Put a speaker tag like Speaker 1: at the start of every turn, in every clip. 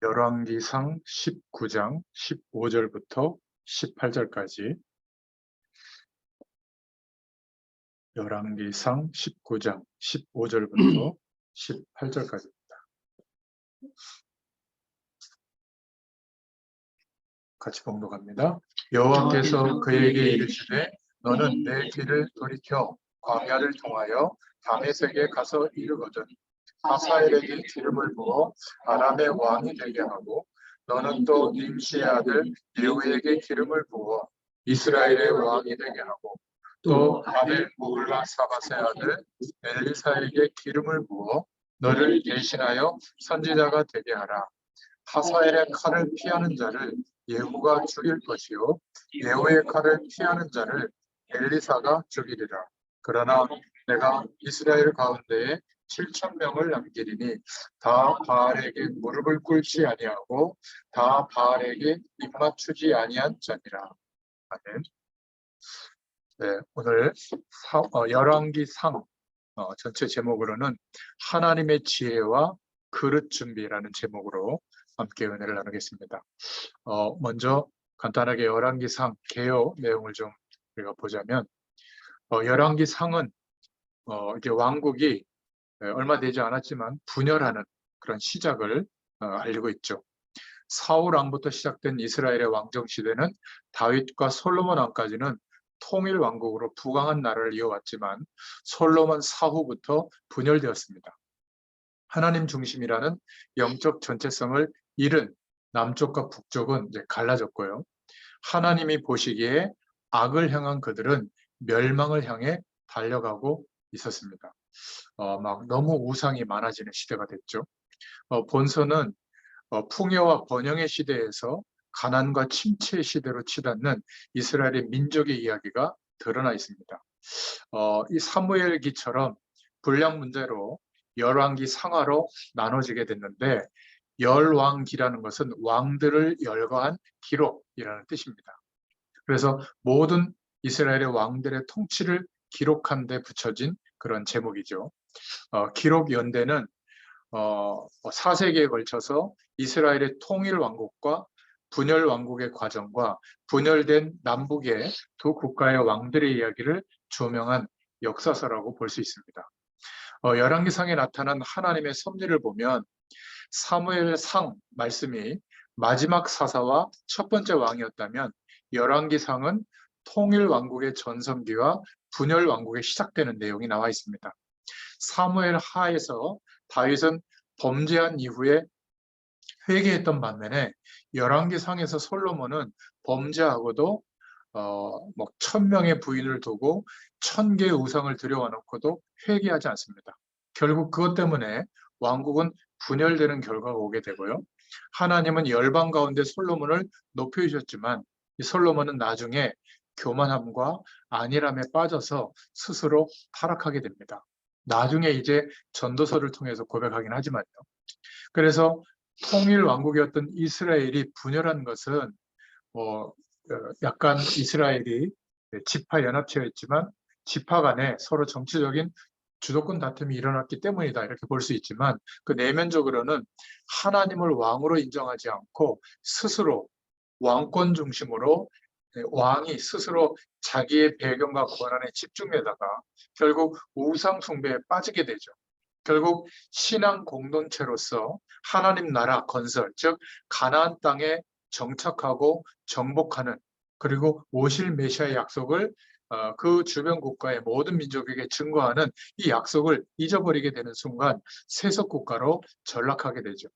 Speaker 1: 열왕기상 19장 15절부터 18절까지. 열왕기상 19장 15절부터 18절까지입니다. 같이 봉독합니다. 여호와께서 그에게 이르시되 너는 내 길을 돌이켜 광야를 통하여 다메섹에 가서 이르거든 하사엘에게 기름을 부어 아람의 왕이 되게 하고 너는 또 nim시의 아들 예후에게 기름을 부어 이스라엘의 왕이 되게 하고 또 아벨 모글라 사밧의 아들 엘리사에게 기름을 부어 너를 대신하여 선지자가 되게 하라. 하사엘의 칼을 피하는 자를 예후가 죽일 것이요 예후의 칼을 피하는 자를 엘리사가 죽이리라. 그러나 내가 이스라엘 가운데에 7,000명을 남기리니 다 바알에게 무릎을 꿇지 아니하고 다 바알에게 입맞추지 아니한 자니라. 아멘. 네, 오늘 열왕기상 전체 제목으로는 하나님의 지혜와 그릇 준비라는 제목으로 함께 은혜를 나누겠습니다. 먼저 간단하게 열왕기상 개요 내용을 좀 우리가 보자면 열왕기상은 이제 왕국이 얼마 되지 않았지만 분열하는 그런 시작을 알리고 있죠. 사울 왕부터 시작된 이스라엘의 왕정 시대는 다윗과 솔로몬 왕까지는 통일 왕국으로 부강한 나라를 이어왔지만 솔로몬 사후부터 분열되었습니다. 하나님 중심이라는 영적 전체성을 잃은 남쪽과 북쪽은 이제 갈라졌고요. 하나님이 보시기에 악을 향한 그들은 멸망을 향해 달려가고 있었습니다. 막 너무 우상이 많아지는 시대가 됐죠. 본서는 풍요와 번영의 시대에서 가난과 침체의 시대로 치닫는 이스라엘의 민족의 이야기가 드러나 있습니다. 이 사무엘기처럼 분량 문제로 열왕기 상하로 나눠지게 됐는데 열왕기라는 것은 왕들을 열거한 기록이라는 뜻입니다. 그래서 모든 이스라엘의 왕들의 통치를 기록한 데 붙여진 그런 제목이죠. 기록 연대는 4세기에 걸쳐서 이스라엘의 통일 왕국과 분열 왕국의 과정과 분열된 남북의 두 국가의 왕들의 이야기를 조명한 역사서라고 볼 수 있습니다. 열왕기상에 나타난 하나님의 섭리를 보면 사무엘상 말씀이 마지막 사사와 첫 번째 왕이었다면 열왕기상은 통일 왕국의 전성기와 분열 왕국의 시작되는 내용이 나와 있습니다. 사무엘 하에서 다윗은 범죄한 이후에 회개했던 반면에 열왕기상에서 솔로몬은 범죄하고도 1,000명의 부인을 두고 1,000개의 우상을 들여와놓고도 회개하지 않습니다. 결국 그것 때문에 왕국은 분열되는 결과가 오게 되고요. 하나님은 열방 가운데 솔로몬을 높여주셨지만 이 솔로몬은 나중에 교만함과 안일함에 빠져서 스스로 타락하게 됩니다. 나중에 이제 전도서를 통해서 고백하긴 하지만요. 그래서 통일 왕국이었던 이스라엘이 분열한 것은 약간 이스라엘이 지파 연합체였지만 지파 간에 서로 정치적인 주도권 다툼이 일어났기 때문이다 이렇게 볼 수 있지만 그 내면적으로는 하나님을 왕으로 인정하지 않고 스스로 왕권 중심으로 왕이 스스로 자기의 배경과 권한에 집중하다가 결국 우상 숭배에 빠지게 되죠. 결국 신앙 공동체로서 하나님 나라 건설, 즉 가나안 땅에 정착하고 정복하는 그리고 오실 메시아의 약속을 그 주변 국가의 모든 민족에게 증거하는 이 약속을 잊어버리게 되는 순간 세속 국가로 전락하게 되죠.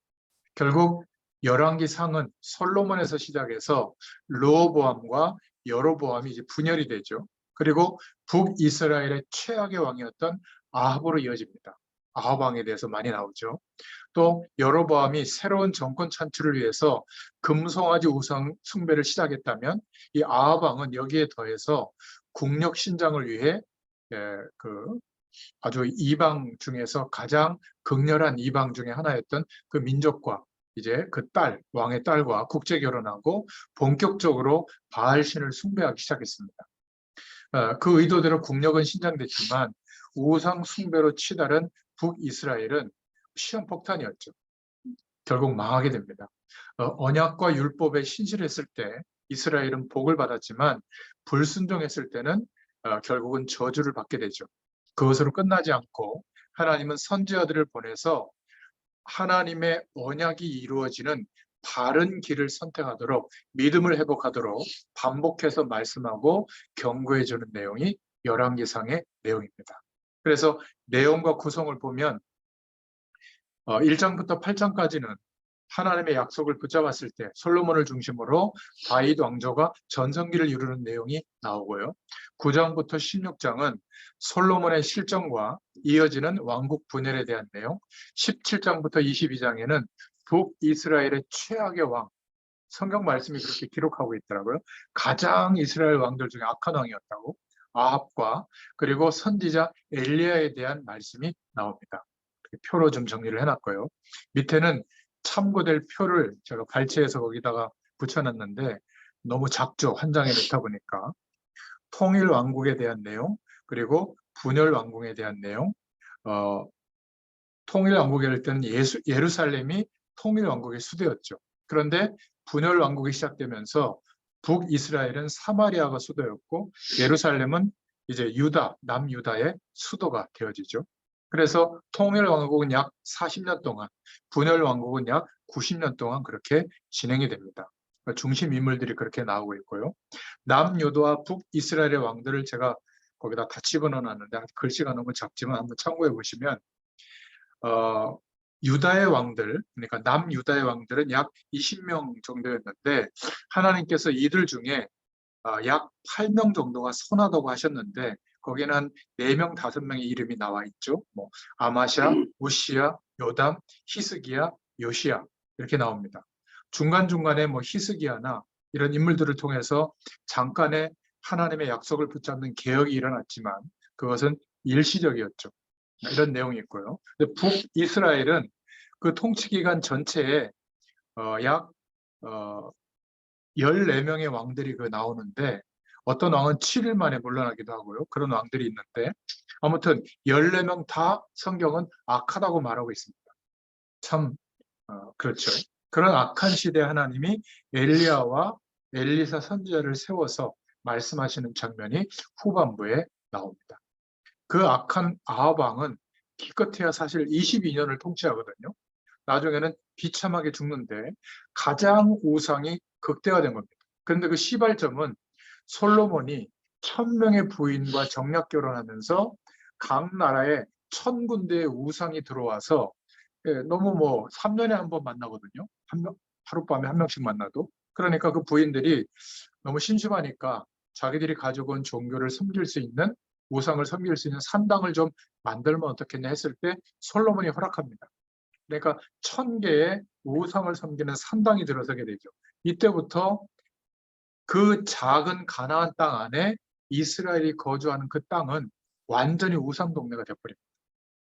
Speaker 1: 결국 열왕기상은 솔로몬에서 시작해서 르호보암과 여로보암이 이제 분열이 되죠. 그리고 북이스라엘의 최악의 왕이었던 아합으로 이어집니다. 아합 왕에 대해서 많이 나오죠. 또 여로보암이 새로운 정권 창출을 위해서 금송아지 우상 숭배를 시작했다면 이 아합 왕은 여기에 더해서 국력 신장을 위해 아주 이방 중에서 가장 극렬한 이방 중에 하나였던 그 민족과 이제 그 왕의 딸과 국제 결혼하고 본격적으로 바알신을 숭배하기 시작했습니다. 그 의도대로 국력은 신장됐지만 우상 숭배로 치달은 북이스라엘은 시험폭탄이었죠. 결국 망하게 됩니다. 언약과 율법에 신실했을 때 이스라엘은 복을 받았지만 불순종했을 때는 결국은 저주를 받게 되죠. 그것으로 끝나지 않고 하나님은 선지자들을 보내서 하나님의 언약이 이루어지는 바른 길을 선택하도록, 믿음을 회복하도록 반복해서 말씀하고 경고해 주는 내용이 열왕기상의 내용입니다. 그래서 내용과 구성을 보면 1장부터 8장까지는 하나님의 약속을 붙잡았을 때 솔로몬을 중심으로 다윗 왕조가 전성기를 이루는 내용이 나오고요. 9장부터 16장은 솔로몬의 실정과 이어지는 왕국 분열에 대한 내용, 17장부터 22장에는 북이스라엘의 최악의 왕, 성경 말씀이 그렇게 기록하고 있더라고요. 가장 이스라엘 왕들 중에 악한 왕이었다고, 아합과 그리고 선지자 엘리야에 대한 말씀이 나옵니다. 표로 좀 정리를 해놨고요. 밑에는 참고될 표를 제가 발췌해서 거기다가 붙여놨는데 너무 작죠. 한 장에 넣다 보니까. 통일 왕국에 대한 내용, 그리고 분열 왕국에 대한 내용. 통일 왕국일 때는 예루살렘이 통일 왕국의 수도였죠. 그런데 분열 왕국이 시작되면서 북이스라엘은 사마리아가 수도였고 예루살렘은 이제 유다, 남유다의 수도가 되어지죠. 그래서 통일 왕국은 약 40년 동안, 분열 왕국은 약 90년 동안 그렇게 진행이 됩니다. 중심 인물들이 그렇게 나오고 있고요. 남유다와 북이스라엘의 왕들을 제가 거기다 다 집어넣어 놨는데 글씨가 너무 작지만 한번 참고해 보시면 유다의 왕들, 그러니까 남유다의 왕들은 약 20명 정도였는데 하나님께서 이들 중에 약 8명 정도가 선하다고 하셨는데 거기는 한 4명, 5명의 이름이 나와 있죠. 뭐 아마샤, 우시야, 요담, 히스기야, 요시야 이렇게 나옵니다. 중간중간에 뭐 히스기야나 이런 인물들을 통해서 잠깐의 하나님의 약속을 붙잡는 개혁이 일어났지만 그것은 일시적이었죠. 이런 내용이 있고요. 북이스라엘은 그 통치기간 전체에 약 14명의 왕들이 나오는데 어떤 왕은 7일 만에 물러나기도 하고요. 그런 왕들이 있는데 아무튼 14명 다 성경은 악하다고 말하고 있습니다. 참 그렇죠. 그런 악한 시대에 하나님이 엘리야와 엘리사 선지자를 세워서 말씀하시는 장면이 후반부에 나옵니다. 그 악한 아합 왕은 기껏해야 사실 22년을 통치하거든요. 나중에는 비참하게 죽는데 가장 우상이 극대화된 겁니다. 그런데 그 시발점은 솔로몬이 1000명의 부인과 정략 결혼하면서 각 나라에 1000군데의 우상이 들어와서 너무 뭐 3년에 한 번 만나거든요. 하룻밤에 한 명씩 만나도. 그러니까 그 부인들이 너무 심심하니까 자기들이 가지고 온 종교를 섬길 수 있는 우상을 섬길 수 있는 산당을 좀 만들면 어떻겠냐 했을 때 솔로몬이 허락합니다. 그러니까 1000개의 우상을 섬기는 산당이 들어서게 되죠. 이때부터 그 작은 가나안 땅 안에 이스라엘이 거주하는 그 땅은 완전히 우상 동네가 되어버립니다.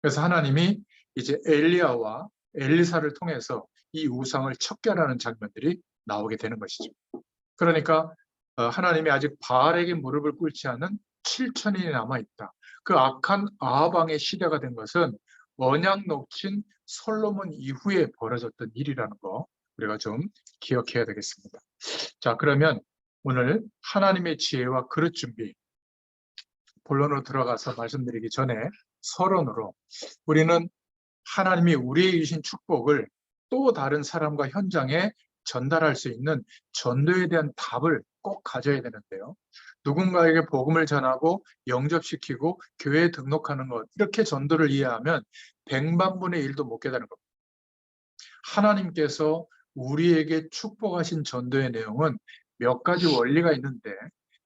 Speaker 1: 그래서 하나님이 이제 엘리야와 엘리사를 통해서 이 우상을 척결하는 장면들이 나오게 되는 것이죠. 그러니까 하나님이 아직 바알에게 무릎을 꿇지 않은 7천인이 남아있다. 그 악한 아합 왕의 시대가 된 것은 언약 놓친 솔로몬 이후에 벌어졌던 일이라는 거 우리가 좀 기억해야 되겠습니다. 자, 그러면 오늘 하나님의 지혜와 그릇 준비 본론으로 들어가서 말씀드리기 전에 서론으로 우리는 하나님이 우리에게 주신 축복을 또 다른 사람과 현장에 전달할 수 있는 전도에 대한 답을 꼭 가져야 되는데요. 누군가에게 복음을 전하고 영접시키고 교회에 등록하는 것, 이렇게 전도를 이해하면 100만분의 1도 못 깨달은 겁니다. 하나님께서 우리에게 축복하신 전도의 내용은 몇 가지 원리가 있는데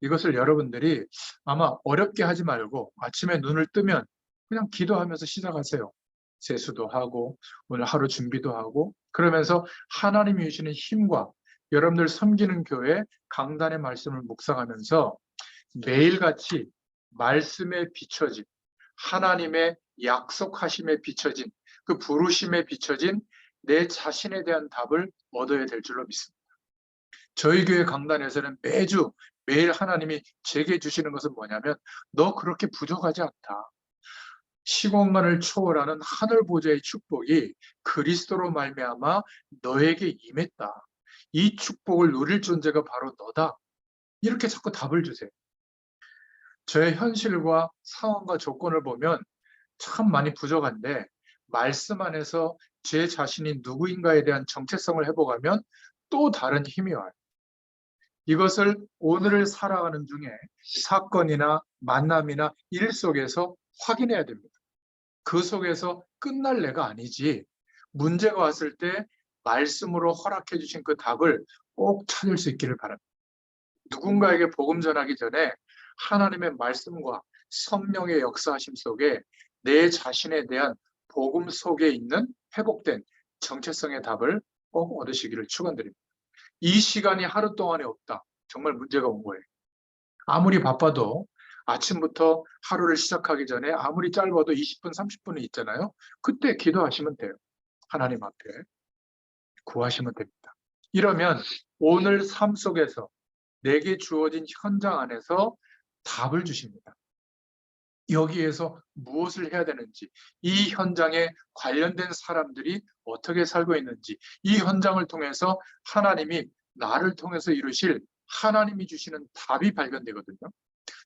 Speaker 1: 이것을 여러분들이 아마 어렵게 하지 말고 아침에 눈을 뜨면 그냥 기도하면서 시작하세요. 세수도 하고 오늘 하루 준비도 하고 그러면서 하나님이 주시는 힘과 여러분들 섬기는 교회 강단의 말씀을 묵상하면서 매일같이 말씀에 비춰진 하나님의 약속하심에 비춰진 그 부르심에 비춰진 내 자신에 대한 답을 얻어야 될 줄로 믿습니다. 저희 교회 강단에서는 매일 하나님이 제게 주시는 것은 뭐냐면 너 그렇게 부족하지 않다. 시공간을 초월하는 하늘 보좌의 축복이 그리스도로 말미암아 너에게 임했다. 이 축복을 누릴 존재가 바로 너다. 이렇게 자꾸 답을 주세요. 저의 현실과 상황과 조건을 보면 참 많이 부족한데 말씀 안에서 제 자신이 누구인가에 대한 정체성을 회복하면 또 다른 힘이 와요. 이것을 오늘을 살아가는 중에 사건이나 만남이나 일 속에서 확인해야 됩니다. 그 속에서 끝날 내가 아니지. 문제가 왔을 때 말씀으로 허락해 주신 그 답을 꼭 찾을 수 있기를 바랍니다. 누군가에게 복음 전하기 전에 하나님의 말씀과 성령의 역사하심 속에 내 자신에 대한 복음 속에 있는 회복된 정체성의 답을 꼭 얻으시기를 축원드립니다. 이 시간이 하루 동안에 없다. 정말 문제가 온 거예요. 아무리 바빠도 아침부터 하루를 시작하기 전에 아무리 짧아도 20분, 30분은 있잖아요. 그때 기도하시면 돼요. 하나님 앞에 구하시면 됩니다. 이러면 오늘 삶 속에서 내게 주어진 현장 안에서 답을 주십니다. 여기에서 무엇을 해야 되는지, 이 현장에 관련된 사람들이 어떻게 살고 있는지, 이 현장을 통해서 하나님이 나를 통해서 이루실 하나님이 주시는 답이 발견되거든요.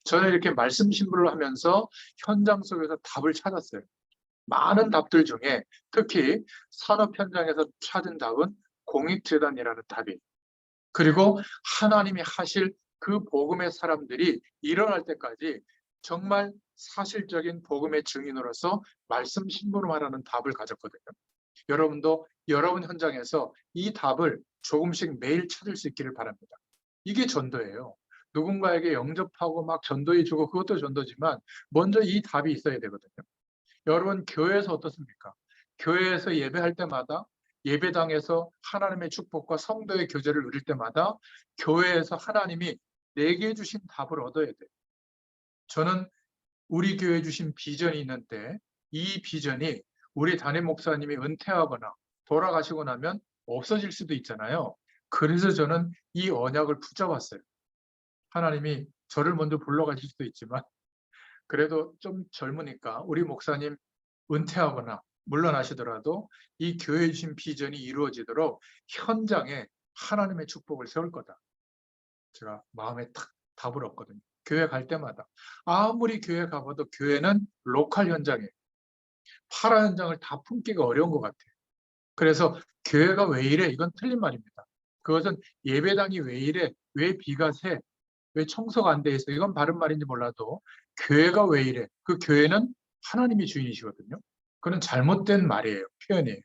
Speaker 1: 저는 이렇게 말씀 신부를 하면서 현장 속에서 답을 찾았어요. 많은 답들 중에 특히 산업 현장에서 찾은 답은 공익재단이라는 답이, 그리고 하나님이 하실 그 복음의 사람들이 일어날 때까지 정말 사실적인 복음의 증인으로서 말씀 신부름하라는 답을 가졌거든요. 여러분도 여러분 현장에서 이 답을 조금씩 매일 찾을 수 있기를 바랍니다. 이게 전도예요. 누군가에게 영접하고 막 전도해주고 그것도 전도지만 먼저 이 답이 있어야 되거든요. 여러분 교회에서 어떻습니까? 교회에서 예배할 때마다 예배당에서 하나님의 축복과 성도의 교제를 누릴 때마다 교회에서 하나님이 내게 주신 답을 얻어야 돼요. 저는 우리 교회에 주신 비전이 있는데 이 비전이 우리 담임 목사님이 은퇴하거나 돌아가시고 나면 없어질 수도 있잖아요. 그래서 저는 이 언약을 붙잡았어요. 하나님이 저를 먼저 불러가실 수도 있지만 그래도 좀 젊으니까 우리 목사님 은퇴하거나 물러나시더라도 이 교회 주신 비전이 이루어지도록 현장에 하나님의 축복을 세울 거다. 제가 마음에 탁 답을 얻거든요. 교회 갈 때마다 아무리 교회 가봐도 교회는 로컬 현장이에요. 파라 현장을 다 품기가 어려운 것 같아요. 그래서 교회가 왜 이래? 이건 틀린 말입니다. 그것은 예배당이 왜 이래? 왜 비가 새? 왜 청소가 안 돼 있어? 이건 바른 말인지 몰라도 교회가 왜 이래? 그 교회는 하나님이 주인이시거든요. 그건 잘못된 말이에요. 표현이에요.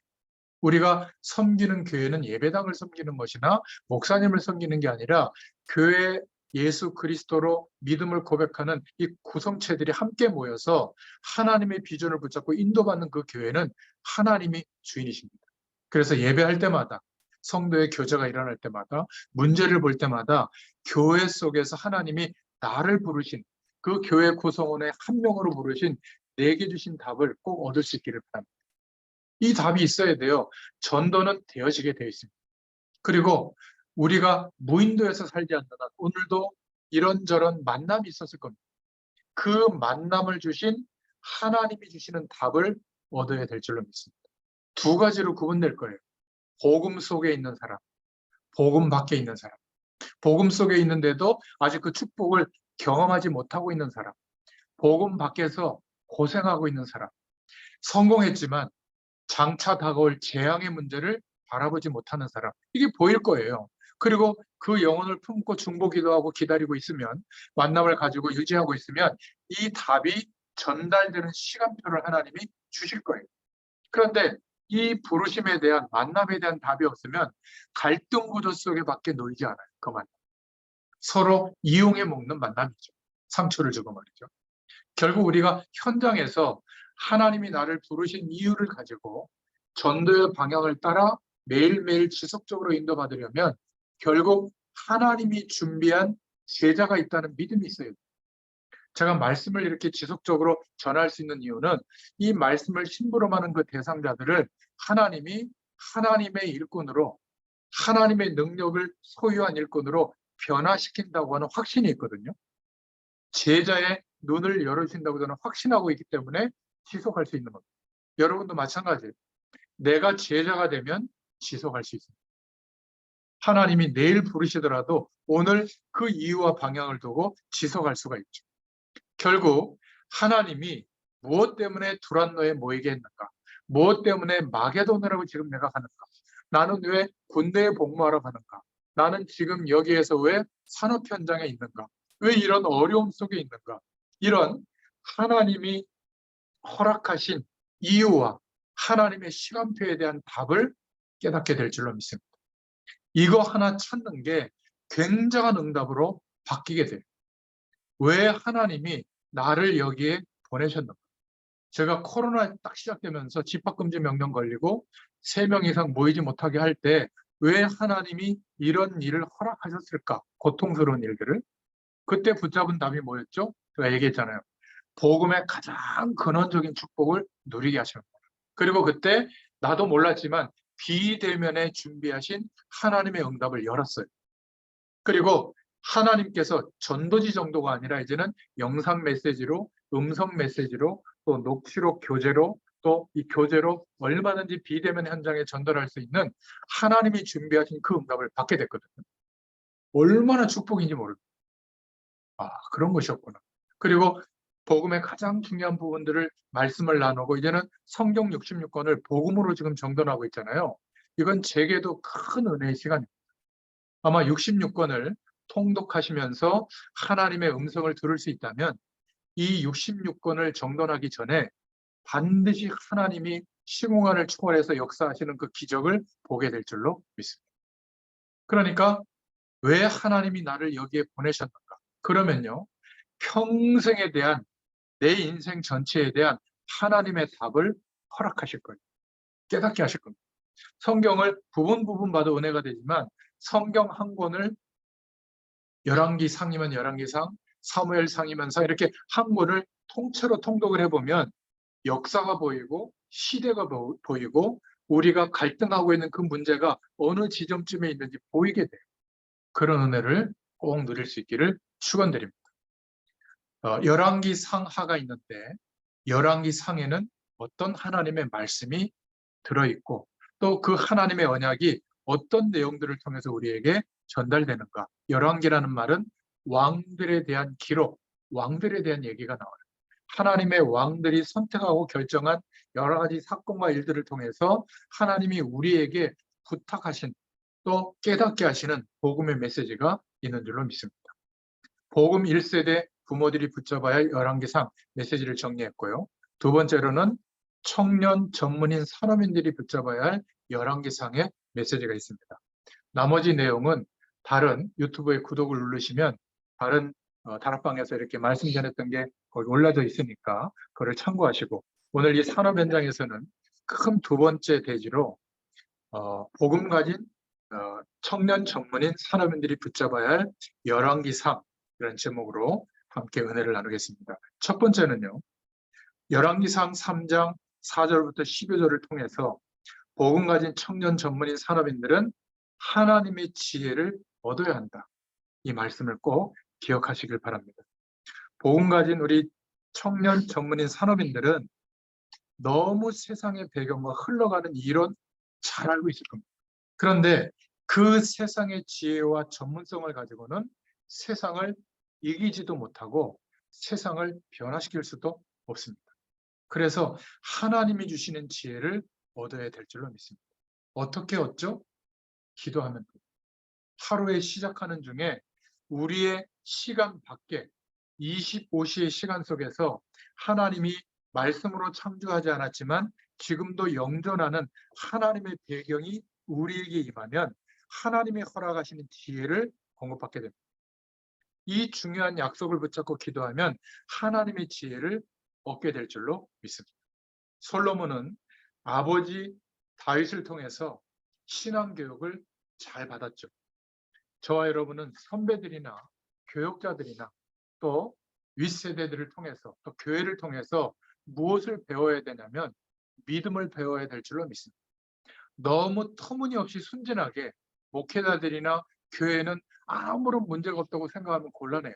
Speaker 1: 우리가 섬기는 교회는 예배당을 섬기는 것이나 목사님을 섬기는 게 아니라 교회 예수 그리스도로 믿음을 고백하는 이 구성체들이 함께 모여서 하나님의 비전을 붙잡고 인도받는 그 교회는 하나님이 주인이십니다. 그래서 예배할 때마다 성도의 교제가 일어날 때마다 문제를 볼 때마다 교회 속에서 하나님이 나를 부르신 그 교회 구성원의 한 명으로 부르신 내게 주신 답을 꼭 얻을 수 있기를 바랍니다. 이 답이 있어야 돼요. 전도는 되어지게 되어 있습니다. 그리고 우리가 무인도에서 살지 않는 한 오늘도 이런저런 만남이 있었을 겁니다. 그 만남을 주신 하나님이 주시는 답을 얻어야 될 줄로 믿습니다. 두 가지로 구분될 거예요. 복음 속에 있는 사람, 복음 밖에 있는 사람. 복음 속에 있는데도 아직 그 축복을 경험하지 못하고 있는 사람. 복음 밖에서 고생하고 있는 사람. 성공했지만 장차 다가올 재앙의 문제를 바라보지 못하는 사람. 이게 보일 거예요. 그리고 그 영혼을 품고 중보기도하고 기다리고 있으면, 만남을 가지고 유지하고 있으면 이 답이 전달되는 시간표를 하나님이 주실 거예요. 그런데 이 부르심에 대한, 만남에 대한 답이 없으면 갈등 구조 속에 밖에 놀지 않아요. 그 만남. 서로 이용해 먹는 만남이죠. 상처를 주고 말이죠. 결국 우리가 현장에서 하나님이 나를 부르신 이유를 가지고 전도의 방향을 따라 매일매일 지속적으로 인도받으려면 결국 하나님이 준비한 제자가 있다는 믿음이 있어요. 제가 말씀을 이렇게 지속적으로 전할 수 있는 이유는 이 말씀을 심부름하는 그 대상자들을 하나님이 하나님의 일꾼으로, 하나님의 능력을 소유한 일꾼으로 변화시킨다고 하는 확신이 있거든요. 제자의 눈을 열어주신다고 저는 확신하고 있기 때문에 지속할 수 있는 겁니다. 여러분도 마찬가지예요. 내가 제자가 되면 지속할 수 있습니다. 하나님이 내일 부르시더라도 오늘 그 이유와 방향을 두고 지속할 수가 있죠. 결국 하나님이 무엇 때문에 두란노에 모이게 했는가? 무엇 때문에 마게도느라고 지금 내가 가는가? 나는 왜 군대에 복무하러 가는가? 나는 지금 여기에서 왜 산업 현장에 있는가? 왜 이런 어려움 속에 있는가? 이런 하나님이 허락하신 이유와 하나님의 시간표에 대한 답을 깨닫게 될 줄로 믿습니다. 이거 하나 찾는 게 굉장한 응답으로 바뀌게 돼요. 왜 하나님이 나를 여기에 보내셨는가? 제가 코로나 딱 시작되면서 집합금지 명령 걸리고 3명 이상 모이지 못하게 할 때 왜 하나님이 이런 일을 허락하셨을까? 고통스러운 일들을. 그때 붙잡은 답이 뭐였죠? 제가 얘기했잖아요. 복음의 가장 근원적인 축복을 누리게 하십니다. 그리고 그때 나도 몰랐지만 비대면에 준비하신 하나님의 응답을 열었어요. 그리고 하나님께서 전도지 정도가 아니라 이제는 영상 메시지로, 음성 메시지로, 또 녹취록 교재로, 또 이 교재로 얼마든지 비대면 현장에 전달할 수 있는 하나님이 준비하신 그 응답을 받게 됐거든요. 얼마나 축복인지 모릅니다. 아, 그런 것이었구나. 그리고 복음의 가장 중요한 부분들을 말씀을 나누고 이제는 성경 66권을 복음으로 지금 정돈하고 있잖아요. 이건 제게도 큰 은혜의 시간입니다. 아마 66권을 통독하시면서 하나님의 음성을 들을 수 있다면 이 66권을 정돈하기 전에 반드시 하나님이 시공간을 초월해서 역사하시는 그 기적을 보게 될 줄로 믿습니다. 그러니까 왜 하나님이 나를 여기에 보내셨는가? 그러면요, 평생에 대한 내 인생 전체에 대한 하나님의 답을 허락하실 거예요. 깨닫게 하실 겁니다. 성경을 부분 봐도 은혜가 되지만 성경 한 권을 열왕기 상이면 열왕기상, 사무엘 상이면 상 이렇게 한 권을 통째로 통독을 해보면 역사가 보이고 시대가 보이고 우리가 갈등하고 있는 그 문제가 어느 지점쯤에 있는지 보이게 돼요. 그런 은혜를 꼭 누릴 수 있기를 축원드립니다. 열왕기 상하가 있는데 열왕기 상에는 어떤 하나님의 말씀이 들어있고 또 그 하나님의 언약이 어떤 내용들을 통해서 우리에게 전달되는가. 열왕기라는 말은 왕들에 대한 기록, 왕들에 대한 얘기가 나와요. 하나님의 왕들이 선택하고 결정한 여러 가지 사건과 일들을 통해서 하나님이 우리에게 부탁하신 또 깨닫게 하시는 복음의 메시지가 있는 줄로 믿습니다. 복음 1세대 부모들이 붙잡아야 할 열왕기상 메시지를 정리했고요. 두 번째로는 청년 전문인 산업인들이 붙잡아야 할 열왕기상의 메시지가 있습니다. 나머지 내용은 다른 유튜브에 구독을 누르시면 다른 다락방에서 이렇게 말씀 전했던 게 거기 올라져 있으니까 그걸 참고하시고 오늘 이 산업 현장에서는 큰 두 번째 대지로 복음 가진 청년 전문인 산업인들이 붙잡아야 할 열왕기상 이런 제목으로 함께 은혜를 나누겠습니다. 첫 번째는요. 열왕기상 3장 4절부터 12절을 통해서 복음 가진 청년 전문인 산업인들은 하나님의 지혜를 얻어야 한다. 이 말씀을 꼭 기억하시길 바랍니다. 복음 가진 우리 청년 전문인 산업인들은 너무 세상의 배경과 흘러가는 이론 잘 알고 있을 겁니다. 그런데 그 세상의 지혜와 전문성을 가지고는 세상을 이기지도 못하고 세상을 변화시킬 수도 없습니다. 그래서 하나님이 주시는 지혜를 얻어야 될 줄로 믿습니다. 어떻게 얻죠? 기도하면 됩니다. 하루에 시작하는 중에 우리의 시간 밖에 25시의 시간 속에서 하나님이 말씀으로 창조하지 않았지만 지금도 영존하는 하나님의 배경이 우리에게 임하면 하나님이 허락하시는 지혜를 공급받게 됩니다. 이 중요한 약속을 붙잡고 기도하면 하나님의 지혜를 얻게 될 줄로 믿습니다. 솔로몬은 아버지 다윗을 통해서 신앙교육을 잘 받았죠. 저와 여러분은 선배들이나 교역자들이나 또 윗세대들을 통해서 또 교회를 통해서 무엇을 배워야 되냐면 믿음을 배워야 될 줄로 믿습니다. 너무 터무니없이 순진하게 목회자들이나 교회는 아무런 문제가 없다고 생각하면 곤란해요.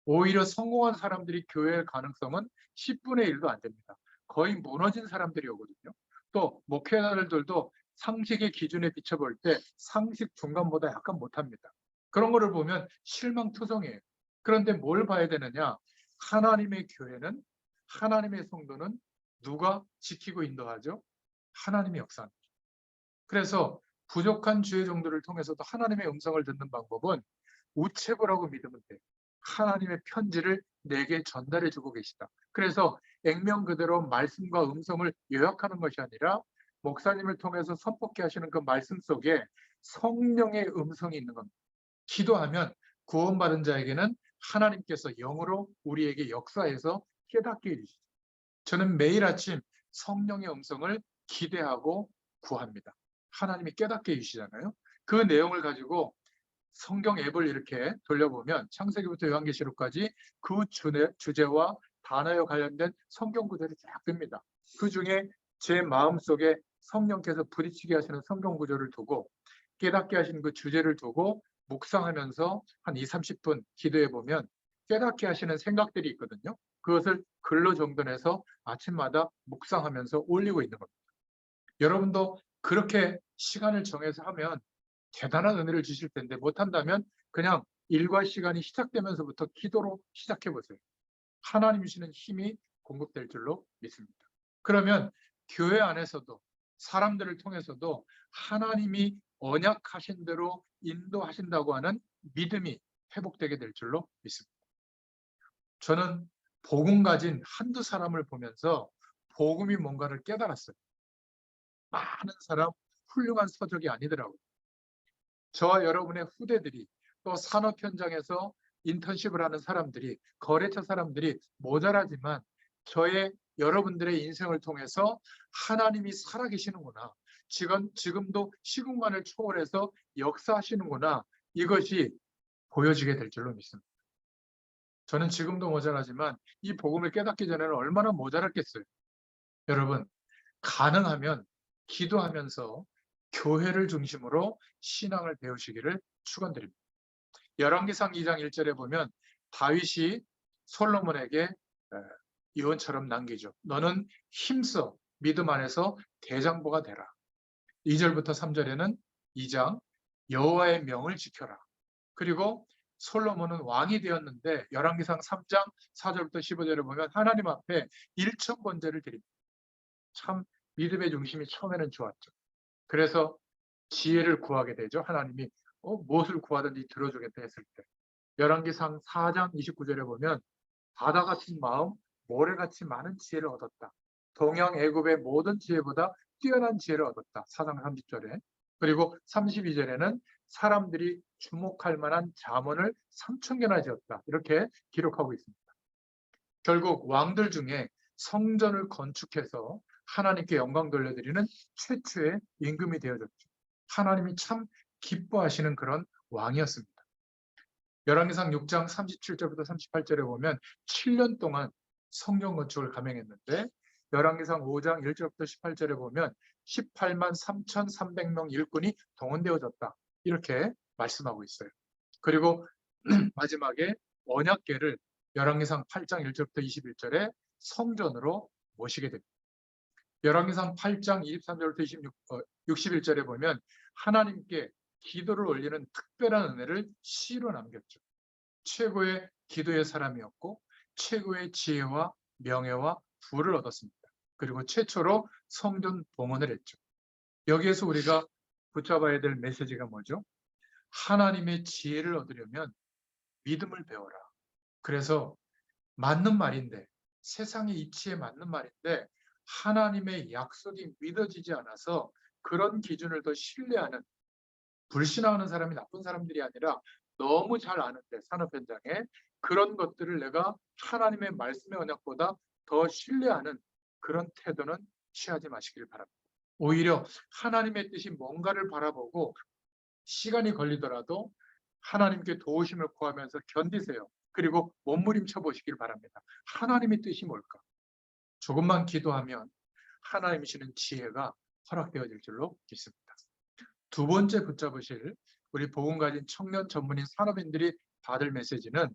Speaker 1: 오히려 성공한 사람들이 교회의 가능성은 10분의 1도 안 됩니다. 거의 무너진 사람들이 오거든요. 또 목회자들도 상식의 기준에 비춰볼 때 상식 중간보다 약간 못합니다. 그런 거를 보면 실망투성이에요. 그런데 뭘 봐야 되느냐? 하나님의 교회는, 하나님의 성도는 누가 지키고 인도하죠? 하나님의 역사입니다. 그래서 부족한 주의 정도를 통해서도 하나님의 음성을 듣는 방법은 우체부라고 믿으면 돼요. 하나님의 편지를 내게 전달해 주고 계시다. 그래서 액면 그대로 말씀과 음성을 요약하는 것이 아니라 목사님을 통해서 선포케 하시는 그 말씀 속에 성령의 음성이 있는 겁니다. 기도하면 구원받은 자에게는 하나님께서 영으로 우리에게 역사해서 깨닫게 해주시죠. 저는 매일 아침 성령의 음성을 기대하고 구합니다. 하나님이 깨닫게 해주시잖아요. 그 내용을 가지고 성경 앱을 이렇게 돌려보면 창세기부터 요한계시록까지 그 주제와 단어에 관련된 성경 구절이 쫙 뜹니다. 그 중에 제 마음속에 성령께서 부딪히게 하시는 성경 구절을 두고 깨닫게 하시는 그 주제를 두고 묵상하면서 한 20, 30분 기도해 보면 깨닫게 하시는 생각들이 있거든요. 그것을 글로 정돈해서 아침마다 묵상하면서 올리고 있는 겁니다. 여러분도 그렇게 시간을 정해서 하면 대단한 은혜를 주실 텐데, 못한다면 그냥 일과 시간이 시작되면서부터 기도로 시작해 보세요. 하나님 주시는 힘이 공급될 줄로 믿습니다. 그러면 교회 안에서도 사람들을 통해서도 하나님이 언약하신 대로 인도하신다고 하는 믿음이 회복되게 될 줄로 믿습니다. 저는 복음 가진 한두 사람을 보면서 복음이 뭔가를 깨달았어요. 많은 사람, 훌륭한 서적이 아니더라고요. 저와 여러분의 후대들이, 또 산업 현장에서 인턴십을 하는 사람들이, 거래처 사람들이 모자라지만 여러분들의 인생을 통해서 하나님이 살아계시는구나, 지금도 시국만을 초월해서 역사하시는구나, 이것이 보여지게 될 줄로 믿습니다. 저는 지금도 모자라지만 이 복음을 깨닫기 전에는 얼마나 모자랐겠어요. 여러분, 가능하면 기도하면서 교회를 중심으로 신앙을 배우시기를 축원드립니다. 열왕기상 2장 1절에 보면 다윗이 솔로몬에게 유언처럼 남기죠. 너는 힘써 믿음 안에서 대장보가 되라. 2절부터 3절에는 2장 여호와의 명을 지켜라. 그리고 솔로몬은 왕이 되었는데 열왕기상 3장 4절부터 15절에 보면 하나님 앞에 일천번제를 드립니다. 참 믿음의 중심이 처음에는 좋았죠. 그래서 지혜를 구하게 되죠. 하나님이 무엇을 구하든지 들어주겠다 했을 때. 열왕기상 4장 29절에 보면 바다 같은 마음, 모래같이 많은 지혜를 얻었다. 동양 애굽의 모든 지혜보다 뛰어난 지혜를 얻었다. 4장 30절에. 그리고 32절에는 사람들이 주목할 만한 잠언을 3,000개나 지었다. 이렇게 기록하고 있습니다. 결국 왕들 중에 성전을 건축해서 하나님께 영광 돌려드리는 최초의 임금이 되어졌죠. 하나님이 참 기뻐하시는 그런 왕이었습니다. 열왕기상 6장 37절부터 38절에 보면 7년 동안 성전 건축을 감행했는데, 열왕기상 5장 1절부터 18절에 보면 18만 3,300명 일꾼이 동원되어졌다. 이렇게 말씀하고 있어요. 그리고 마지막에 언약궤를 열왕기상 8장 1절부터 21절에 성전으로 모시게 됩니다. 열왕기상 8장 23절부터 61절에 보면 하나님께 기도를 올리는 특별한 은혜를 시로 남겼죠. 최고의 기도의 사람이었고 최고의 지혜와 명예와 부를 얻었습니다. 그리고 최초로 성전 봉헌을 했죠. 여기에서 우리가 붙잡아야 될 메시지가 뭐죠? 하나님의 지혜를 얻으려면 믿음을 배워라. 그래서 맞는 말인데, 세상의 이치에 맞는 말인데 하나님의 약속이 믿어지지 않아서 그런 기준을 더 신뢰하는, 불신앙하는 사람이 나쁜 사람들이 아니라 너무 잘 아는데 산업 현장에 그런 것들을 내가 하나님의 말씀의 언약보다 더 신뢰하는 그런 태도는 취하지 마시길 바랍니다. 오히려 하나님의 뜻이 뭔가를 바라보고 시간이 걸리더라도 하나님께 도우심을 구하면서 견디세요. 그리고 몸부림쳐 보시길 바랍니다. 하나님의 뜻이 뭘까? 조금만 기도하면 하나님이시는 지혜가 허락되어질 줄로 믿습니다. 두 번째 붙잡으실 우리 복음 가진 청년 전문인 산업인들이 받을 메시지는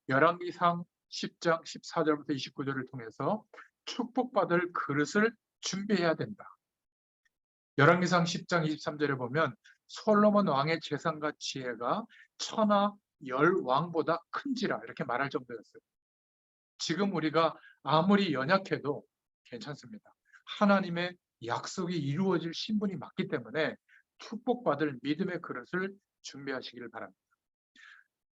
Speaker 1: 열왕기상 10장 14절부터 29절을 통해서 축복받을 그릇을 준비해야 된다. 열왕기상 10장 23절에 보면 솔로몬 왕의 재산과 지혜가 천하 열 왕보다 큰지라 이렇게 말할 정도였어요. 지금 우리가 아무리 연약해도 괜찮습니다. 하나님의 약속이 이루어질 신분이 맞기 때문에 축복받을 믿음의 그릇을 준비하시기를 바랍니다.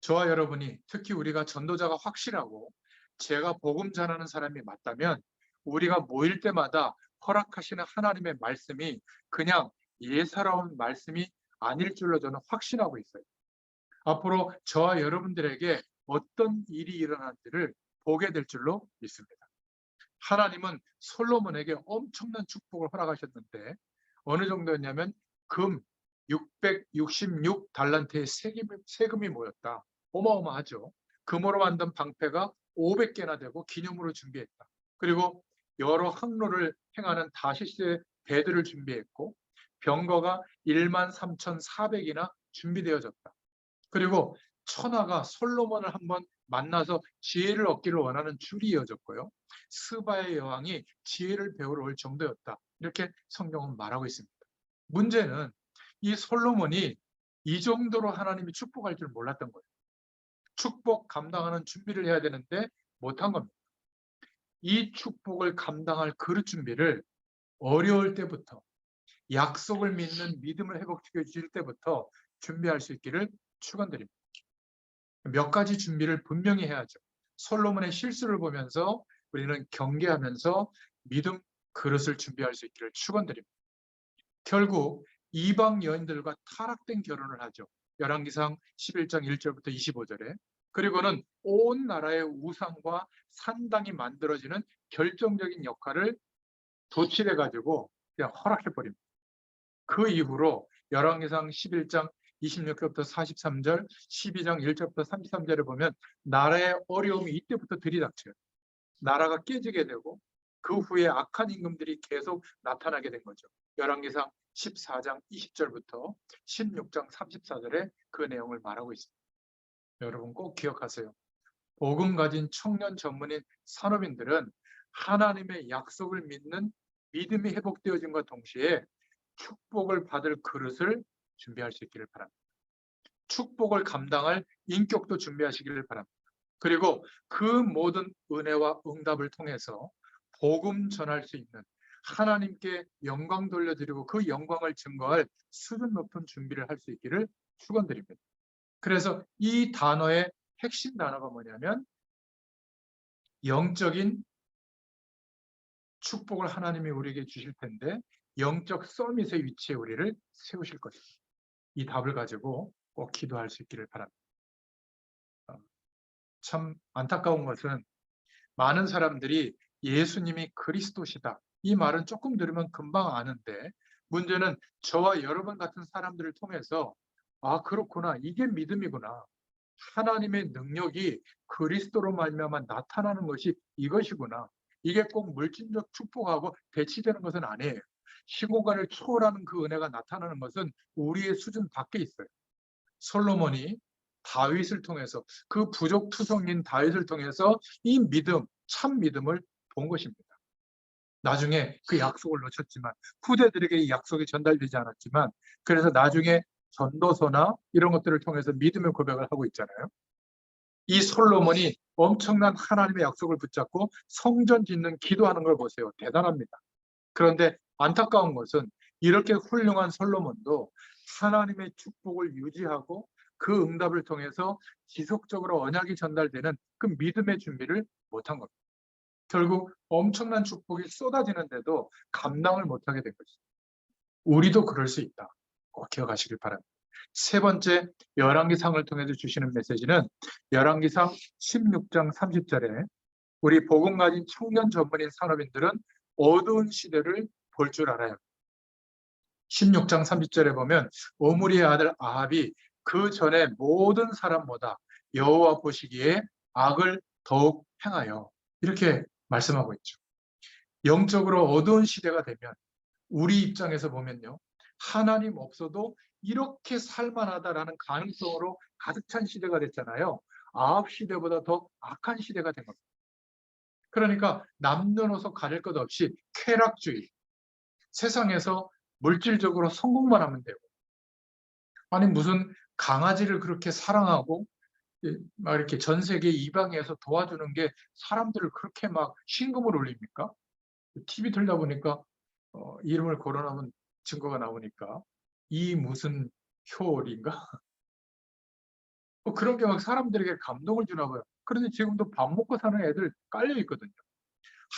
Speaker 1: 저와 여러분이, 특히 우리가 전도자가 확실하고 제가 복음 전하는 사람이 맞다면 우리가 모일 때마다 허락하시는 하나님의 말씀이 그냥 예사로운 말씀이 아닐 줄로 저는 확신하고 있어요. 앞으로 저와 여러분들에게 어떤 일이 일어난지를 보게 될 줄로 믿습니다. 하나님은 솔로몬에게 엄청난 축복을 허락하셨는데 어느 정도였냐면 금 666달란트의 세금이 모였다. 어마어마하죠. 금으로 만든 방패가 500개나 되고 기념으로 준비했다. 그리고 여러 항로를 행하는 다시스의 배들을 준비했고 병거가 13,400이나 준비되어졌다. 그리고 천하가 솔로몬을 한번 만나서 지혜를 얻기를 원하는 줄이 이어졌고요. 스바의 여왕이 지혜를 배우러 올 정도였다. 이렇게 성경은 말하고 있습니다. 문제는 이 솔로몬이 이 정도로 하나님이 축복할 줄 몰랐던 거예요. 축복 감당하는 준비를 해야 되는데 못한 겁니다. 이 축복을 감당할 그릇 준비를 어려울 때부터, 약속을 믿는 믿음을 회복시켜 주실 때부터 준비할 수 있기를 축원드립니다. 몇 가지 준비를 분명히 해야죠. 솔로몬의 실수를 보면서 우리는 경계하면서 믿음 그릇을 준비할 수 있기를 축원드립니다. 결국 이방 여인들과 타락된 결혼을 하죠. 열왕기상 11장 1절부터 25절에. 그리고는 온 나라의 우상과 산당이 만들어지는 결정적인 역할을 도출해가지고 그냥 허락해버립니다. 그 이후로 열왕기상 11장 26절부터 43절, 12장 1절부터 33절을 보면 나라의 어려움이 이때부터 들이닥쳐요. 나라가 깨지게 되고 그 후에 악한 임금들이 계속 나타나게 된 거죠. 열왕기상 14장 20절부터 16장 34절에 그 내용을 말하고 있습니다. 여러분 꼭 기억하세요. 복음 가진 청년 전문인 산업인들은 하나님의 약속을 믿는 믿음이 회복되어짐과 동시에 축복을 받을 그릇을 준비할 수 있기를 바랍니다. 축복을 감당할 인격도 준비하시기를 바랍니다. 그리고 그 모든 은혜와 응답을 통해서 복음 전할 수 있는, 하나님께 영광 돌려드리고 그 영광을 증거할 수준 높은 준비를 할 수 있기를 축원드립니다. 그래서 이 단어의 핵심 단어가 뭐냐면 영적인 축복을 하나님이 우리에게 주실 텐데 영적 서밋의 위치에 우리를 세우실 것입니다. 이 답을 가지고 꼭 기도할 수 있기를 바랍니다. 참 안타까운 것은 많은 사람들이 예수님이 그리스도시다, 이 말은 조금 들으면 금방 아는데 문제는 저와 여러분 같은 사람들을 통해서 아 그렇구나, 이게 믿음이구나, 하나님의 능력이 그리스도로 말미암아 나타나는 것이 이것이구나, 이게 꼭 물질적 축복하고 대치되는 것은 아니에요. 시공간을 초월하는 그 은혜가 나타나는 것은 우리의 수준 밖에 있어요. 솔로몬이 다윗을 통해서, 그 부족투성인 다윗을 통해서 이 믿음, 참 믿음을 본 것입니다. 나중에 그 약속을 놓쳤지만, 후대들에게 이 약속이 전달되지 않았지만, 그래서 나중에 전도서나 이런 것들을 통해서 믿음의 고백을 하고 있잖아요. 이 솔로몬이 엄청난 하나님의 약속을 붙잡고 성전 짓는 기도하는 걸 보세요. 대단합니다. 그런데 안타까운 것은 이렇게 훌륭한 솔로몬도 하나님의 축복을 유지하고 그 응답을 통해서 지속적으로 언약이 전달되는 그 믿음의 준비를 못한 겁니다. 결국 엄청난 축복이 쏟아지는데도 감당을 못하게 된 것입니다. 우리도 그럴 수 있다. 꼭 기억하시길 바랍니다. 세 번째, 열왕기상을 통해서 주시는 메시지는 열왕기상 16장 30절에 우리 복음 가진 청년 전문인 산업인들은 어두운 시대를 볼 줄 알아요. 16장 30절에 보면 오므리의 아들 아합이 그 전에 모든 사람보다 여호와 보시기에 악을 더욱 행하여, 이렇게 말씀하고 있죠. 영적으로 어두운 시대가 되면 우리 입장에서 보면요, 하나님 없어도 이렇게 살만하다라는 가능성으로 가득 찬 시대가 됐잖아요. 아합 시대보다 더 악한 시대가 된 겁니다. 그러니까 남녀노소 가릴 것 없이 쾌락주의, 세상에서 물질적으로 성공만 하면 되고, 아니 무슨 강아지를 그렇게 사랑하고 막 이렇게 전 세계 이방에서 도와주는 게 사람들을 그렇게 막 신금을 울립니까? TV 틀다 보니까 이름을 거론하면 증거가 나오니까 이 무슨 효인가? 그런 게 막 사람들에게 감동을 주나 봐요. 그런데 지금도 밥 먹고 사는 애들 깔려 있거든요.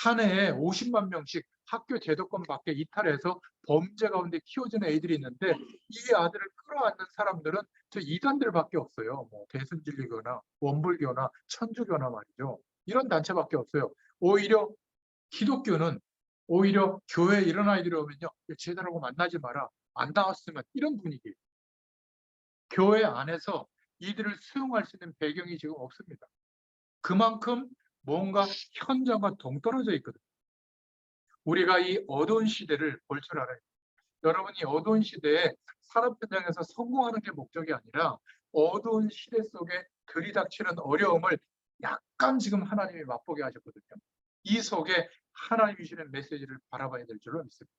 Speaker 1: 한 해에 50만 명씩 학교 제도권 밖에 이탈해서 범죄 가운데 키워지는 애들이 있는데 이 아들을 끌어안는 사람들은 저 이단들밖에 없어요. 뭐 대순진리교나 원불교나 천주교나 말이죠. 이런 단체밖에 없어요. 오히려 기독교는 오히려 교회에 이런 아이들이 오면요. 제자라고 만나지 마라. 안 나왔으면 이런 분위기. 교회 안에서 이들을 수용할 수 있는 배경이 지금 없습니다. 그만큼 뭔가 현장과 동떨어져 있거든요. 우리가 이 어두운 시대를 볼 줄 알아요. 여러분이 어두운 시대에 산업 현장에서 성공하는 게 목적이 아니라 어두운 시대 속에 들이닥치는 어려움을 약간 지금 하나님이 맛보게 하셨거든요. 이 속에 하나님이 주시는 메시지를 바라봐야 될 줄로 믿습니다.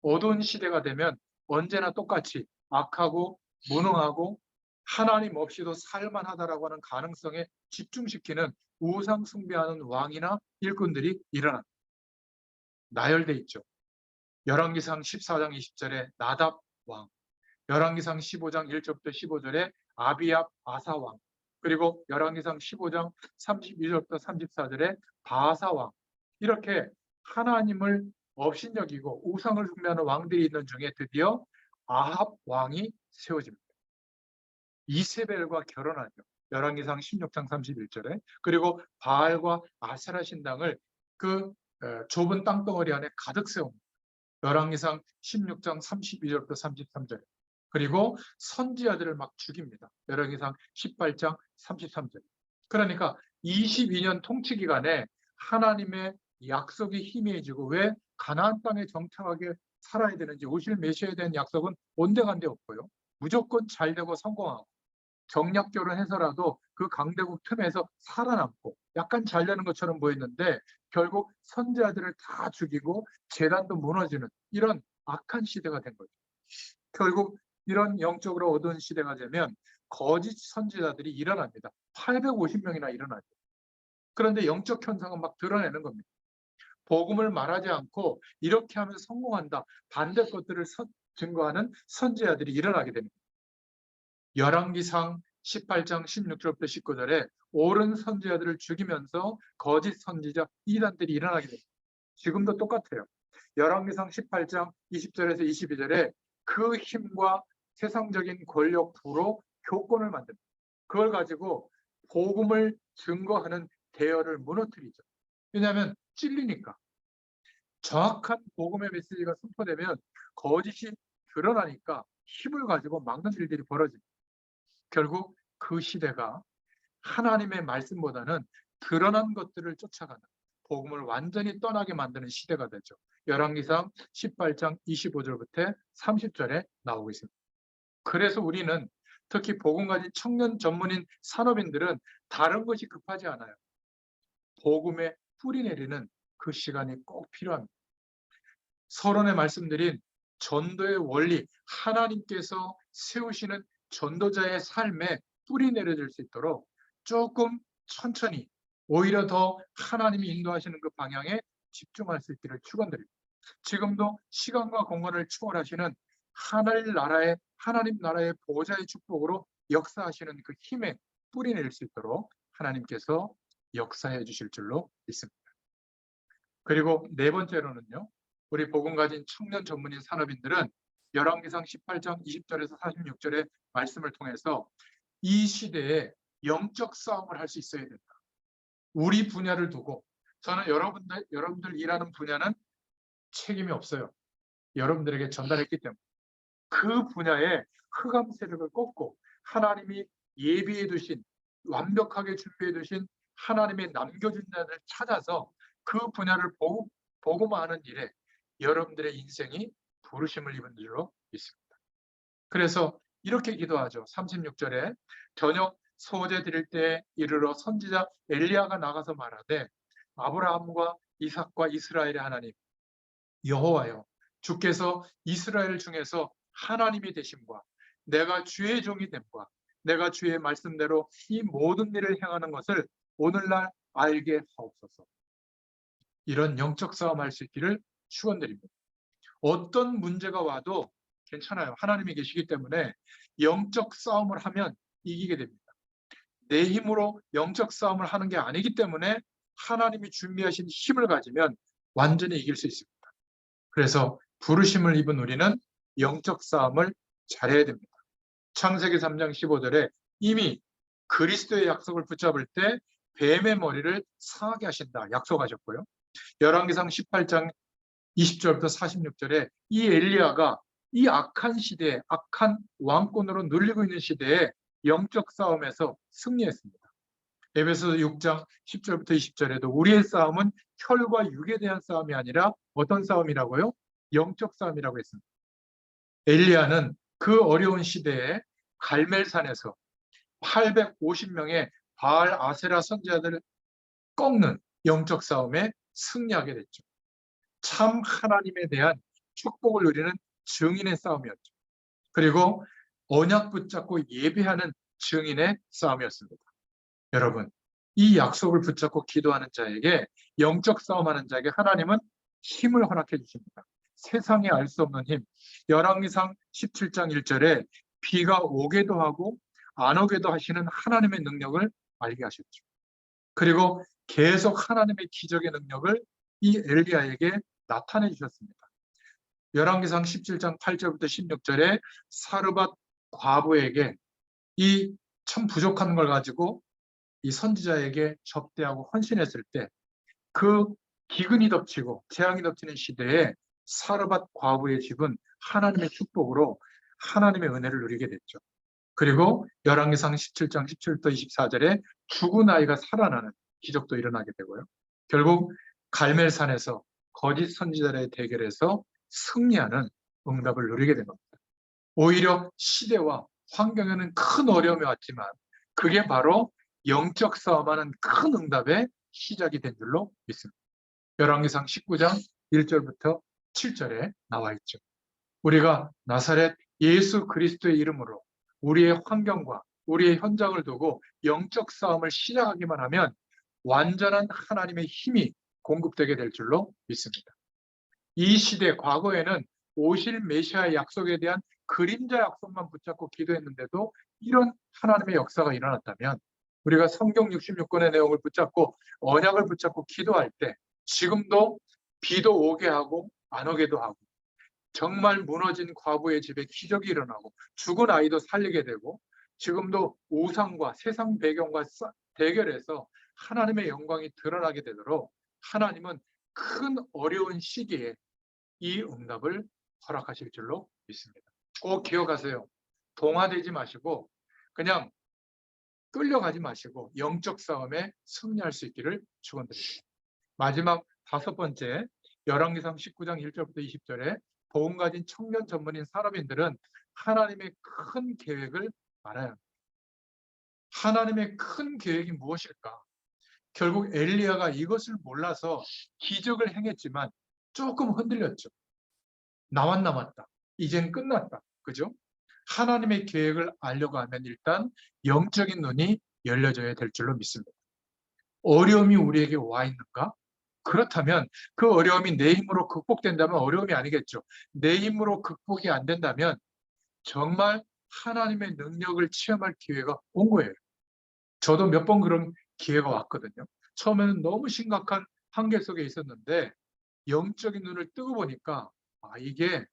Speaker 1: 어두운 시대가 되면 언제나 똑같이 악하고 무능하고 하나님 없이도 살만하다라고 하는 가능성에 집중시키는 우상 숭배하는 왕이나 일꾼들이 일어납니다. 나열돼 있죠. 열왕기상 14장 20절에 나답 왕, 열왕기상 15장 1절부터 15절에 아비압 아사 왕, 그리고 열왕기상 15장 32절부터 34절에 바사 왕. 이렇게 하나님을 업신여기고 우상을 숭배하는 왕들이 있는 중에 드디어 아합 왕이 세워집니다. 이세벨과 결혼하죠. 열왕기상 16장 31절에. 그리고 바알과 아세라 신당을 그 좁은 땅덩어리 안에 가득 세웁니다. 열왕기상 16장 32절부터 33절. 그리고 선지자들을 막 죽입니다. 열왕기상 18장 33절. 그러니까 22년 통치 기간에 하나님의 약속이 희미해지고 왜 가나안 땅에 정착하게 살아야 되는지 오실 메시아에 대한 약속은 온데간데 없고요. 무조건 잘 되고 성공하고 정략 결혼해서라도 그 강대국 틈에서 살아남고 약간 잘 되는 것처럼 보였는데 결국 선지자들을 다 죽이고 재단도 무너지는 이런 악한 시대가 된 거죠. 결국 이런 영적으로 어두운 시대가 되면 거짓 선지자들이 일어납니다. 850명이나 일어나죠. 그런데 영적 현상은 막 드러내는 겁니다. 복음을 말하지 않고 이렇게 하면 성공한다. 반대 것들을 증거하는 선지자들이 일어나게 됩니다. 열왕기상 18장 16절부터 19절에 옳은 선지자들을 죽이면서 거짓 선지자 이단들이 일어나게 됩니다. 지금도 똑같아요. 열왕기상 18장 20절에서 22절에 그 힘과 세상적인 권력 부로 교권을 만듭니다. 그걸 가지고 복음을 증거하는 대열을 무너뜨리죠. 왜냐하면 찔리니까. 정확한 복음의 메시지가 선포되면 거짓이 드러나니까 힘을 가지고 막는 일들이 벌어집니다. 결국 그 시대가 하나님의 말씀보다는 드러난 것들을 쫓아가는 복음을 완전히 떠나게 만드는 시대가 되죠. 열왕기상 18장 25절부터 30절에 나오고 있습니다. 그래서 우리는 특히 복음 가진 청년 전문인 산업인들은 다른 것이 급하지 않아요. 복음에 뿌리 내리는 그 시간이 꼭 필요합니다. 서론에 말씀드린 전도의 원리, 하나님께서 세우시는 전도자의 삶에 뿌리 내려질 수 있도록 조금 천천히 오히려 더 하나님이 인도하시는 그 방향에 집중할 수 있기를 축원드립니다. 지금도 시간과 공간을 초월하시는 하나님 나라의 보좌의 축복으로 역사하시는 그 힘에 뿌리 내릴 수 있도록 하나님께서 역사해 주실 줄로 믿습니다. 그리고 네 번째로는요. 우리 복음 가진 청년 전문인 산업인들은 열왕기상 18장 20절에서 46절의 말씀을 통해서 이 시대에 영적 싸움을 할 수 있어야 된다. 우리 분야를 두고 저는 여러분들 일하는 분야는 책임이 없어요. 여러분들에게 전달했기 때문에 그 분야에 흑암 세력을 꺾고 하나님이 예비해 두신 완벽하게 준비해 두신 하나님의 남겨준 자를 찾아서 그 분야를 복음화하는 일에 여러분들의 인생이 부르심을 입은 줄로 믿습니다. 그래서 이렇게 기도하죠. 36절에 저녁 소제 드릴 때 이르러 선지자 엘리야가 나가서 말하되 아브라함과 이삭과 이스라엘의 하나님 여호와여, 주께서 이스라엘 중에서 하나님이 되심과 내가 주의 종이 됨과 내가 주의 말씀대로 이 모든 일을 행하는 것을 오늘날 알게 하옵소서. 이런 영적 싸움할 수 있기를 축원드립니다. 어떤 문제가 와도 괜찮아요. 하나님이 계시기 때문에 영적 싸움을 하면 이기게 됩니다. 내 힘으로 영적 싸움을 하는 게 아니기 때문에 하나님이 준비하신 힘을 가지면 완전히 이길 수 있습니다. 그래서 부르심을 입은 우리는 영적 싸움을 잘해야 됩니다. 창세기 3장 15절에 이미 그리스도의 약속을 붙잡을 때 뱀의 머리를 상하게 하신다 약속하셨고요. 열왕기상 18장 20절부터 46절에 이 엘리야가 이 악한 시대에 악한 왕권으로 눌리고 있는 시대에 영적 싸움에서 승리했습니다. 에베소 6장 10절부터 20절에도 우리의 싸움은 혈과 육에 대한 싸움이 아니라 어떤 싸움이라고요? 영적 싸움이라고 했습니다. 엘리야는 그 어려운 시대에 갈멜산에서 850명의 바알 아세라 선지자들을 꺾는 영적 싸움에 승리하게 됐죠. 참 하나님에 대한 축복을 누리는 증인의 싸움이었죠. 그리고 언약 붙잡고 예배하는 증인의 싸움이었습니다. 여러분, 이 약속을 붙잡고 기도하는 자에게 영적 싸움하는 자에게 하나님은 힘을 허락해 주십니다. 세상에 알 수 없는 힘. 열왕기상 17장 1절에 비가 오게도 하고 안 오게도 하시는 하나님의 능력을 알게 하셨죠. 그리고 계속 하나님의 기적의 능력을 이 엘리야에게 나타내 주셨습니다. 열왕기상 17장 8절부터 16절에 사르밧 과부에게 이 참 부족한 걸 가지고 이 선지자에게 접대하고 헌신했을 때 그 기근이 덮치고 재앙이 덮치는 시대에 사르밧 과부의 집은 하나님의 축복으로 하나님의 은혜를 누리게 됐죠. 그리고 열왕기상 17장 17부터 24절에 죽은 아이가 살아나는 기적도 일어나게 되고요. 결국 갈멜산에서 거짓 선지자들의 대결에서 승리하는 응답을 누리게 된 겁니다. 오히려 시대와 환경에는 큰 어려움이 왔지만 그게 바로 영적 싸움하는 큰 응답의 시작이 된 줄로 믿습니다. 열왕기상 19장 1절부터 7절에 나와 있죠. 우리가 나사렛 예수 그리스도의 이름으로 우리의 환경과 우리의 현장을 두고 영적 싸움을 시작하기만 하면 완전한 하나님의 힘이 공급되게 될 줄로 믿습니다. 이 시대 과거에는 오실 메시아의 약속에 대한 그림자 약속만 붙잡고 기도했는데도 이런 하나님의 역사가 일어났다면 우리가 성경 66권의 내용을 붙잡고 언약을 붙잡고 기도할 때 지금도 비도 오게 하고 안 오게도 하고 정말 무너진 과부의 집에 기적이 일어나고 죽은 아이도 살리게 되고 지금도 우상과 세상 배경과 대결해서 하나님의 영광이 드러나게 되도록 하나님은 큰 어려운 시기에 이 응답을 허락하실 줄로 믿습니다. 꼭 기억하세요. 동화되지 마시고 그냥 끌려가지 마시고 영적 싸움에 승리할 수 있기를 축원드립니다. 마지막 5번째 열왕기상 19장 1절부터 20절에 복음 가진 청년 전문인 사람인들은 하나님의 큰 계획을 알아야 합니다. 하나님의 큰 계획이 무엇일까? 결국 엘리야가 이것을 몰라서 기적을 행했지만 조금 흔들렸죠. 나만 남았다. 이젠 끝났다. 그죠? 하나님의 계획을 알려고 하면 일단 영적인 눈이 열려져야 될 줄로 믿습니다. 어려움이 우리에게 와 있는가? 그렇다면 그 어려움이 내 힘으로 극복된다면 어려움이 아니겠죠. 내 힘으로 극복이 안 된다면 정말 하나님의 능력을 체험할 기회가 온 거예요. 저도 몇 번 그런 기회가 왔거든요. 처음에는 너무 심각한 한계 속에 있었는데 영적인 눈을 뜨고 보니까 이게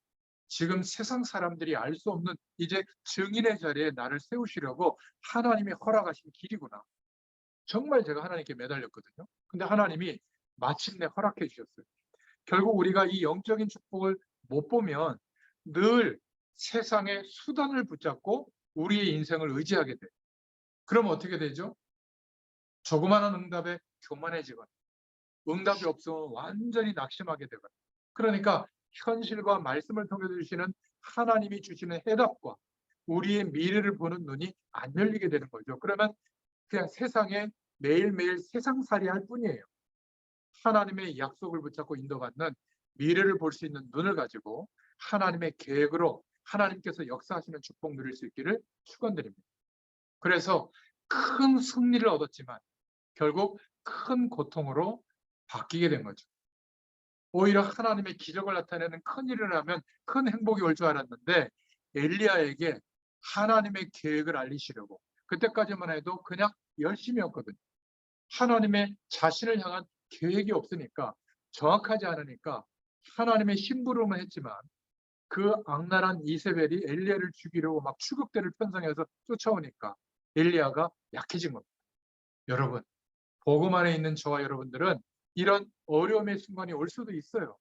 Speaker 1: 지금 세상 사람들이 알 수 없는 이제 증인의 자리에 나를 세우시려고 하나님이 허락하신 길이구나. 정말 제가 하나님께 매달렸거든요. 근데 하나님이 마침내 허락해 주셨어요. 결국 우리가 이 영적인 축복을 못 보면 늘 세상의 수단을 붙잡고 우리의 인생을 의지하게 돼요. 그럼 어떻게 되죠? 조그마한 응답에 교만해지거나 응답이 없으면 완전히 낙심하게 되거나 그러니까 현실과 말씀을 통해 주시는 하나님이 주시는 해답과 우리의 미래를 보는 눈이 안 열리게 되는 거죠. 그러면 그냥 세상에 매일매일 세상살이 할 뿐이에요. 하나님의 약속을 붙잡고 인도받는 미래를 볼 수 있는 눈을 가지고 하나님의 계획으로 하나님께서 역사하시는 축복 누릴 수 있기를 축원드립니다. 그래서 큰 승리를 얻었지만 결국 큰 고통으로 바뀌게 된 거죠. 오히려 하나님의 기적을 나타내는 큰 일을 하면 큰 행복이 올 줄 알았는데 엘리야에게 하나님의 계획을 알리시려고 그때까지만 해도 그냥 열심이었거든요. 하나님의 자신을 향한 계획이 없으니까 정확하지 않으니까 하나님의 심부름을 했지만 그 악랄한 이세벨이 엘리야를 죽이려고 막 추격대를 편성해서 쫓아오니까 엘리야가 약해진 겁니다. 여러분, 복음 안에 있는 저와 여러분들은 이런 어려움의 순간이 올 수도 있어요.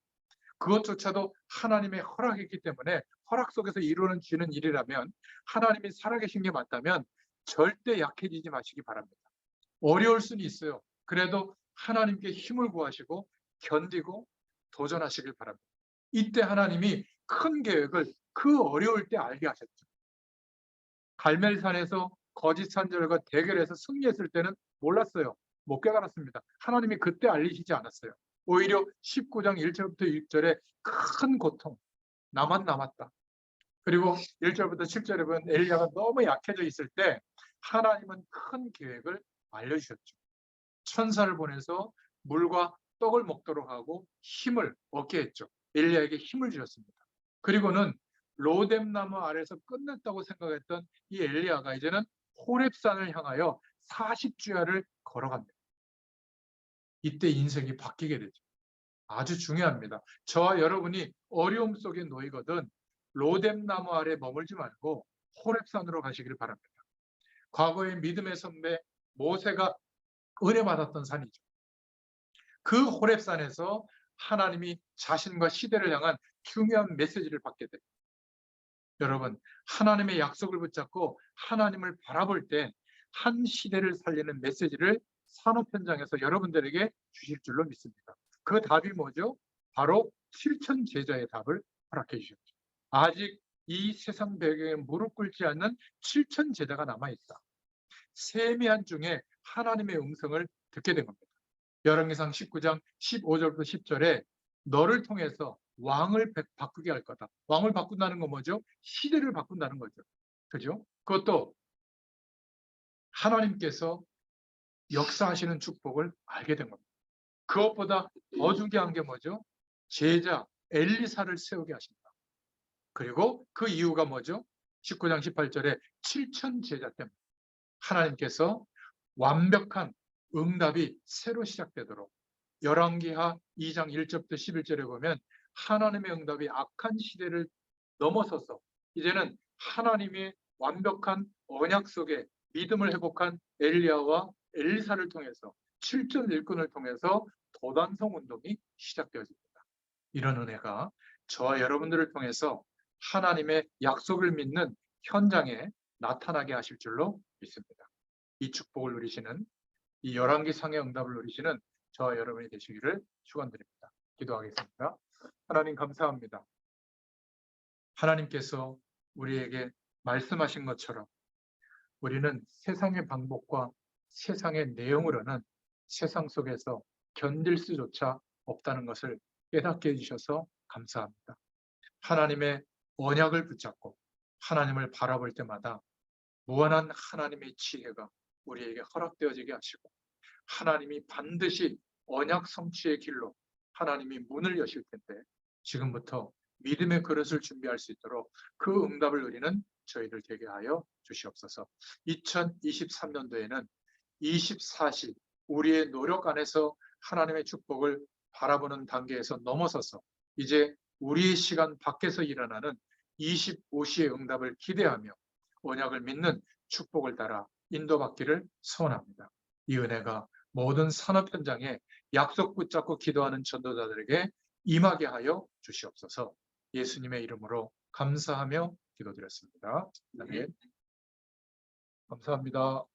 Speaker 1: 그것조차도 하나님의 허락이기 때문에 허락 속에서 이루어지는 일이라면 하나님이 살아계신 게 맞다면 절대 약해지지 마시기 바랍니다. 어려울 수는 있어요. 그래도 하나님께 힘을 구하시고 견디고 도전하시길 바랍니다. 이때 하나님이 큰 계획을 그 어려울 때 알게 하셨죠. 갈멜산에서 거짓 선지자들과 대결해서 승리했을 때는 몰랐어요. 못 깨달았습니다. 하나님이 그때 알리시지 않았어요. 오히려 19장 1절부터 6절에 큰 고통, 나만 남았다. 그리고 1절부터 7절에 보면 엘리야가 너무 약해져 있을 때 하나님은 큰 계획을 알려주셨죠. 천사를 보내서 물과 떡을 먹도록 하고 힘을 얻게 했죠. 엘리야에게 힘을 주셨습니다. 그리고는 로뎀나무 아래서 끝냈다고 생각했던 이 엘리야가 이제는 호렙산을 향하여 40주야를 걸어갑니다. 이때 인생이 바뀌게 되죠. 아주 중요합니다. 저와 여러분이 어려움 속에 놓이거든 로뎀나무 아래 머물지 말고 호렙산으로 가시기를 바랍니다. 과거의 믿음의 선배 모세가 은혜 받았던 산이죠. 그 호렙산에서 하나님이 자신과 시대를 향한 중요한 메시지를 받게 돼요. 여러분, 하나님의 약속을 붙잡고 하나님을 바라볼 때 한 시대를 살리는 메시지를 산업 현장에서 여러분들에게 주실 줄로 믿습니다. 그 답이 뭐죠? 바로 7천 제자의 답을 허락해 주셨죠. 아직 이 세상 배경에 무릎 꿇지 않는 7천 제자가 남아있다. 세미한 중에 하나님의 음성을 듣게 된 겁니다. 열왕기상 19장 15절부터 10절에 너를 통해서 왕을 바꾸게 할 거다. 왕을 바꾼다는 건 뭐죠? 시대를 바꾼다는 거죠. 그죠? 그것도 하나님께서 역사하시는 축복을 알게 된 겁니다. 그것보다 더 중요한 게 뭐죠? 제자 엘리사를 세우게 하신다. 그리고 그 이유가 뭐죠? 19장 18절에 7천 제자 때문에 하나님께서 완벽한 응답이 새로 시작되도록 열왕기하 2장 1절부터 11절에 보면 하나님의 응답이 악한 시대를 넘어서서 이제는 하나님의 완벽한 언약 속에 믿음을 회복한 엘리야와 엘리사를 통해서 7천 일꾼을 통해서 도단성 운동이 시작되어집니다. 이런 은혜가 저와 여러분들을 통해서 하나님의 약속을 믿는 현장에 나타나게 하실 줄로 믿습니다. 이 축복을 누리시는 이 열왕기상의 응답을 누리시는 저와 여러분이 되시기를 축원드립니다. 기도하겠습니다. 하나님 감사합니다. 하나님께서 우리에게 말씀하신 것처럼 우리는 세상의 방법과 세상의 내용으로는 세상 속에서 견딜 수조차 없다는 것을 깨닫게 해주셔서 감사합니다. 하나님의 언약을 붙잡고 하나님을 바라볼 때마다 무한한 하나님의 지혜가 우리에게 허락되어지게 하시고 하나님이 반드시 언약 성취의 길로 하나님이 문을 여실 텐데 지금부터 믿음의 그릇을 준비할 수 있도록 그 응답을 누리는 저희들 되게 하여 주시옵소서. 2023년도에는 24시 우리의 노력 안에서 하나님의 축복을 바라보는 단계에서 넘어서서 이제 우리의 시간 밖에서 일어나는 25시의 응답을 기대하며 언약을 믿는 축복을 따라 인도받기를 소원합니다. 이 은혜가 모든 산업 현장에 약속 붙잡고 기도하는 전도자들에게 임하게 하여 주시옵소서. 예수님의 이름으로 감사하며 기도드렸습니다. 아멘. 감사합니다.